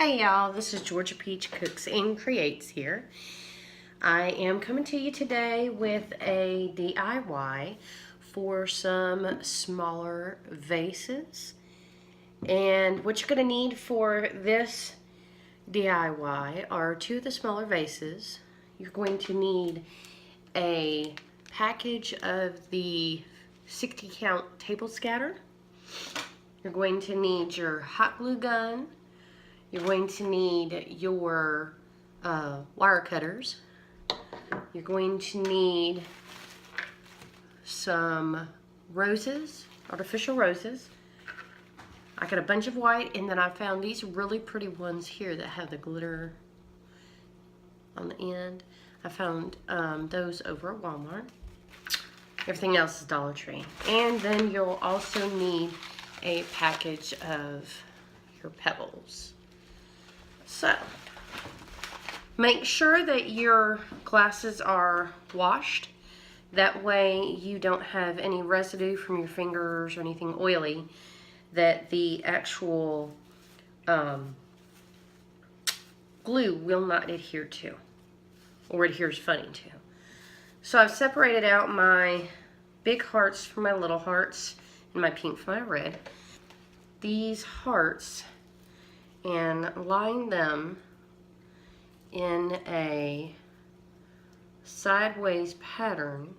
Hey y'all, this is Georgia Peach Cooks and Creates here. I am coming to you today with a DIY for some smaller vases. And what you're going to need for this DIY are two of the smaller vases. You're going to need a package of the 60 count table scatter. You're going to need your hot glue gun. You're going to need your wire cutters. You're going to need some roses, artificial roses. I got a bunch of white, and then I found these really pretty ones here that have the glitter on the end. I found those over at Walmart. Everything else is Dollar Tree. And then you'll also need a package of your pebbles. So, make sure that your glasses are washed. That way you don't have any residue from your fingers or anything oily that the actual glue will not adhere to, or adheres funny to. So I've separated out my big hearts from my little hearts and my pink from my red. These hearts, and line them in a sideways pattern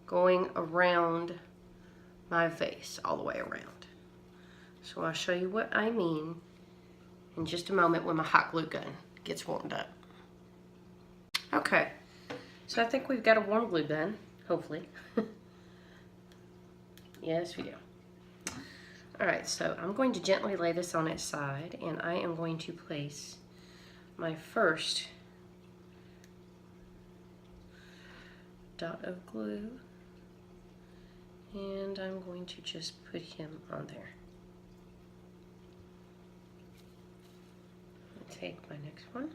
going around my vase all the way around. So I'll show you what I mean in just a moment when my hot glue gun gets warmed up. Okay, so I think we've got a warm glue gun, hopefully. Yes, we do. Alright, so I'm going to gently lay this on its side, and I am going to place my first dot of glue, and I'm going to just put him on there. I'll take my next one,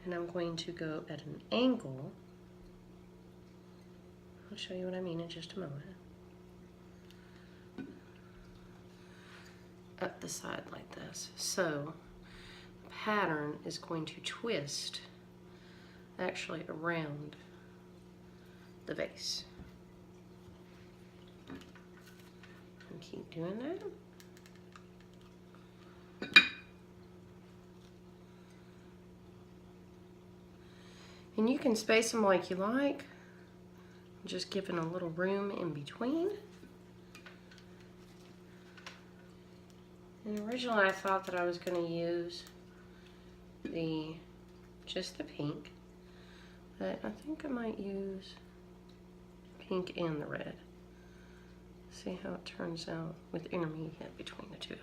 and I'm going to go at an angle. I'll show you what I mean in just a moment. Up the side like this. So the pattern is going to twist actually around the vase. And keep doing that. And you can space them like you like, just giving a little room in between. And originally I thought that I was going to use just the pink, but I think I might use pink and the red. See how it turns out with intermediate between the two.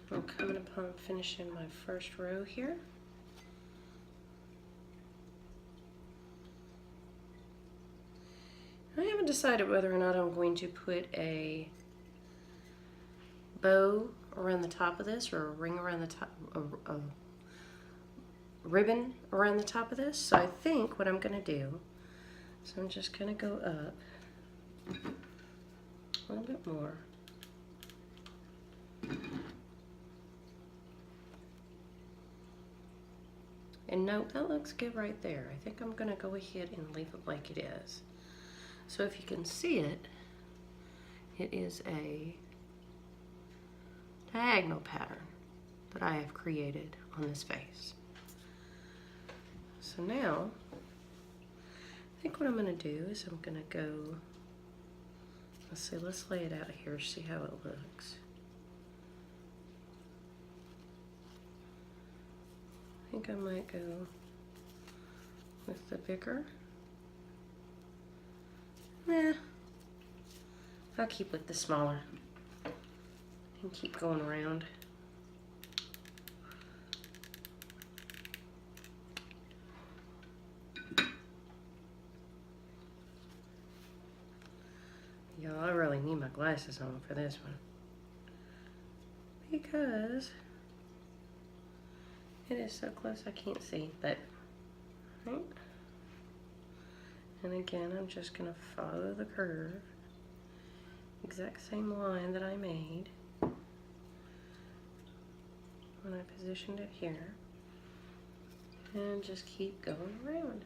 So I'm coming upon finishing my first row here. I haven't decided whether or not I'm going to put a bow around the top of this, or a ring around the top, a ribbon around the top of this. So I think what I'm going to do is I'm just going to go up a little bit more. And note, that looks good right there. I think I'm going to go ahead and leave it like it is. So if you can see it, it is a diagonal pattern that I have created on this vase. So now, I think what I'm going to do is I'm going to go, let's lay it out here, see how it looks. I think I might go with the bigger. Nah, I'll keep with the smaller and keep going around. Y'all, I really need my glasses on for this one, because it is so close I can't see, but right. And again, I'm just going to follow the curve, exact same line that I made when I positioned it here, and just keep going around.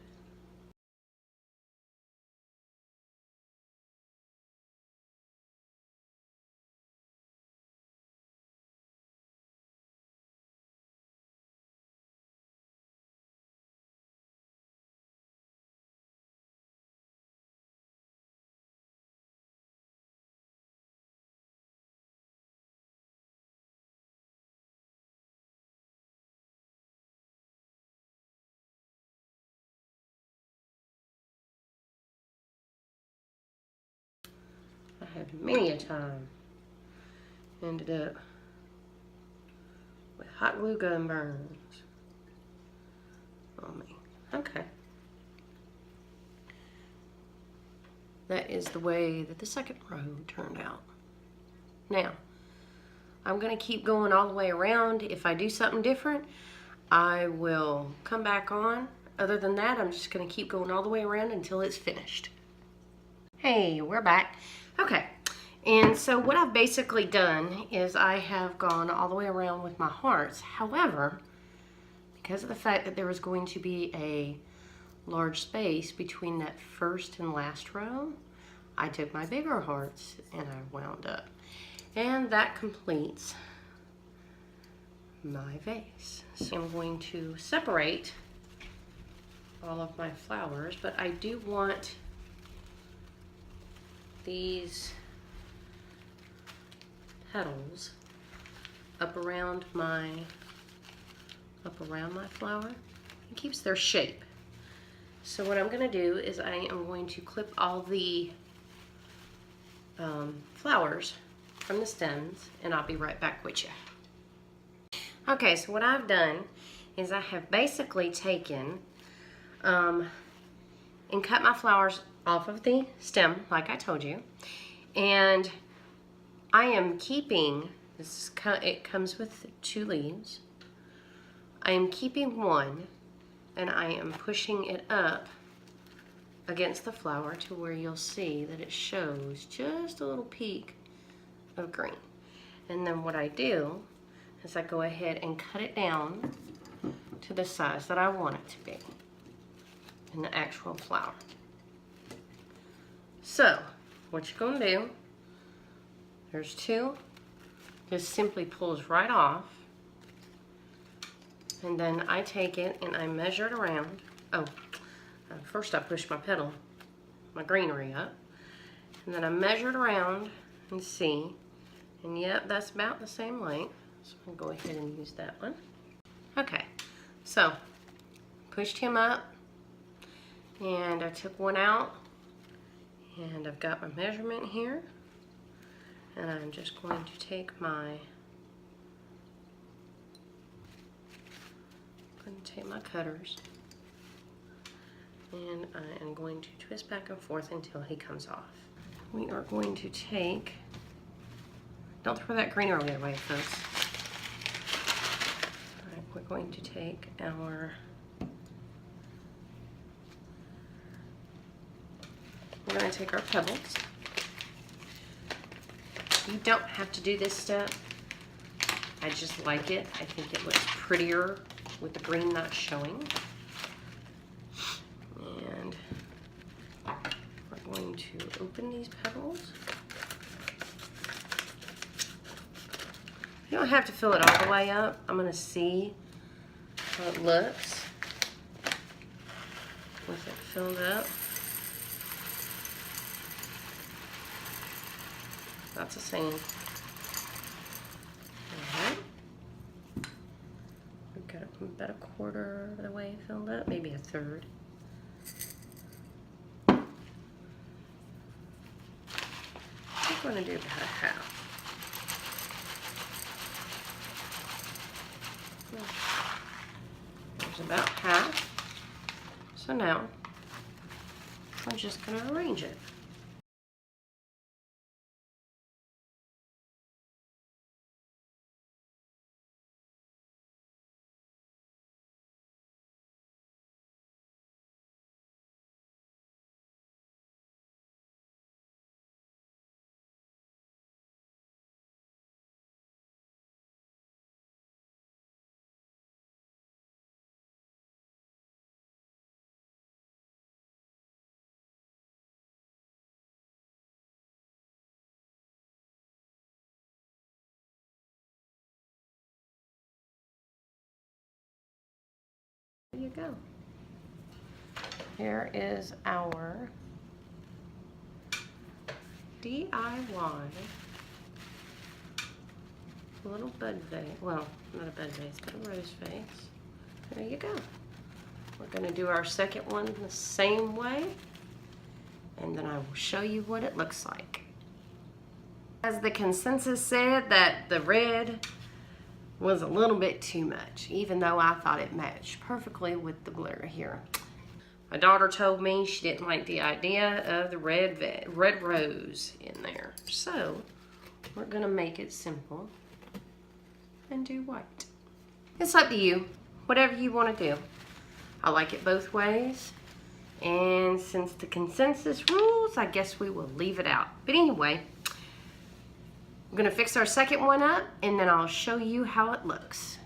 I have many a time ended up with hot glue gun burns on me. Okay. That is the way that the second row turned out. Now, I'm going to keep going all the way around. If I do something different, I will come back on. Other than that, I'm just going to keep going all the way around until it's finished. Hey, we're back. Okay, and so what I've basically done is I have gone all the way around with my hearts. However, because of the fact that there was going to be a large space between that first and last row, I took my bigger hearts and I wound up. And that completes my vase. So I'm going to separate all of my flowers, but I do want these petals up around my flower. It keeps their shape. So what I'm going to do is I am going to clip all the flowers from the stems, and I'll be right back with you. Okay, so what I've done is I have basically taken and cut my flowers off of the stem, like I told you, and I am keeping this. It comes with 2 leaves. I am keeping one, and I am pushing it up against the flower to where you'll see that it shows just a little peak of green. And then what I do is I go ahead and cut it down to the size that I want it to be in the actual flower. So what you're going to do, there's 2, just simply pulls right off, and then I take it and I measure it around. First I push my petal, my greenery up, and then I measure it around and see, and yep, that's about the same length. So I'm going to go ahead and use that one. Okay, so pushed him up, and I took one out, and I've got my measurement here, and I'm just going to take my cutters, and I am going to twist back and forth until he comes off. We are going to take, don't throw that greenery away, folks. All right, we're going to take our, we're going to take our pebbles. You don't have to do this step. I just like it. I think it looks prettier with the green not showing. And we're going to open these petals. You don't have to fill it all the way up. I'm going to see how it looks with it filled up. That's the same. We've got about a quarter of the way filled up, maybe a third. I'm going to do about half. There's about half. So now I'm just going to arrange it. go. Here is our DIY little bud vase. Well, not a bud vase, but a rose vase. There you go. We're going to do our second one the same way, and then I will show you what it looks like. As the consensus said, that the red was a little bit too much, even though I thought it matched perfectly with the glitter here. My daughter told me she didn't like the idea of the red rose in there. So we're gonna make it simple and do white. It's up to you, whatever you wanna do. I like it both ways. And since the consensus rules, I guess we will leave it out. But anyway, I'm gonna fix our second one up and then I'll show you how it looks.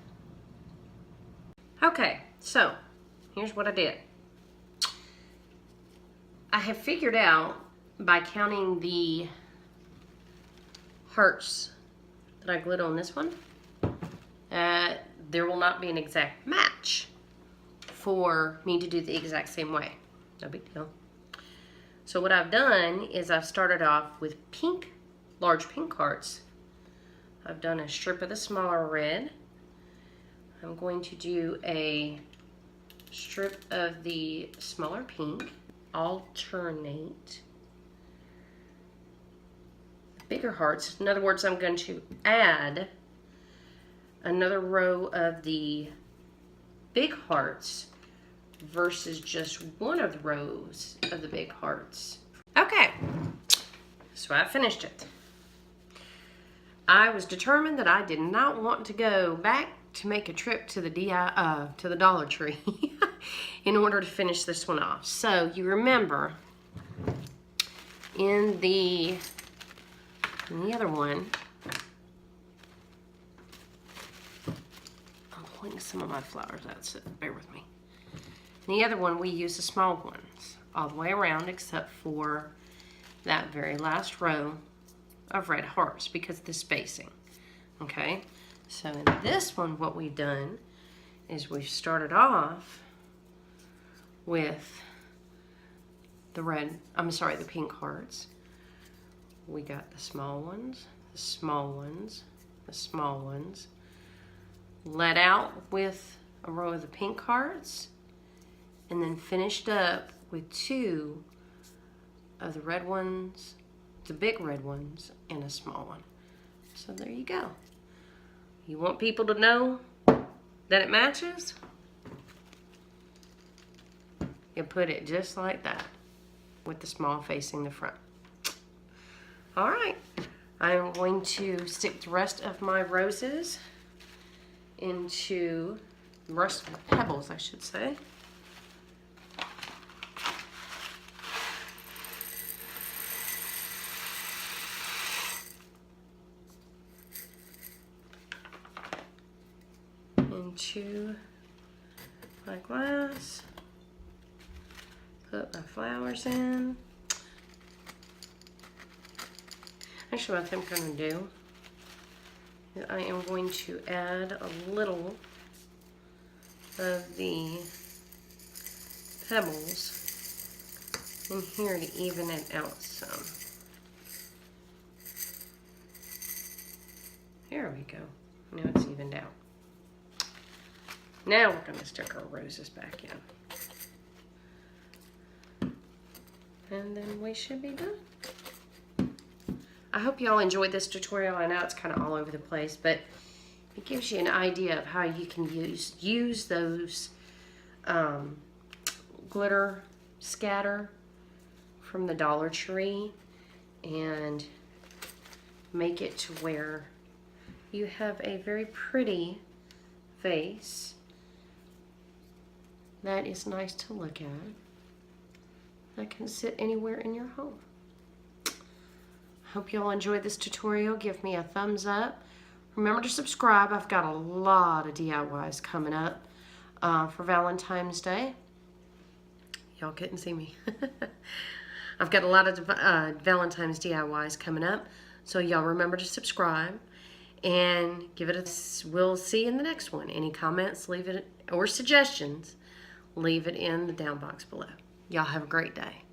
Okay, so here's what I did. I have figured out by counting the hearts that I glued on this one, there will not be an exact match for me to do the exact same way. No big deal. So what I've done is I've started off with pink, large pink hearts. I've done a strip of the smaller red. I'm going to do a strip of the smaller pink. Alternate bigger hearts. In other words, I'm going to add another row of the big hearts versus just one of the rows of the big hearts. Okay, so I finished it. I was determined that I did not want to go back to make a trip to the Dollar Tree in order to finish this one off. So you remember in the other one, I'm pointing some of my flowers out, so bear with me. In the other one, we use the small ones all the way around except for that very last row of red hearts because of the spacing. Okay, so in this one, what we've done is we've started off with the the pink hearts. We got the small ones, the small ones, the small ones. Let out with a row of the pink hearts, and then finished up with two of the red ones, the big red ones, and a small one. So there you go. You want people to know that it matches? You put it just like that, with the small facing the front. All right, I'm going to stick the rest of my roses into, the rest of the pebbles, I should say. Into my glass, put my flowers in. Actually, what I think I'm going to do is I am going to add a little of the pebbles in here to even it out some. There we go. Now it's evened out. Now we're going to stick our roses back in. And then we should be done. I hope you all enjoyed this tutorial. I know it's kind of all over the place, but it gives you an idea of how you can use those glitter scatter from the Dollar Tree and make it to where you have a very pretty vase that is nice to look at, that can sit anywhere in your home. Hope you all enjoyed this tutorial. Give me a thumbs up. Remember to subscribe. I've got a lot of DIYs coming up for Valentine's Day. Y'all couldn't see me. I've got a lot of Valentine's DIYs coming up, so y'all remember to subscribe and give it a. We'll see you in the next one. Any comments, leave it, or suggestions, leave it in the down box below. Y'all have a great day.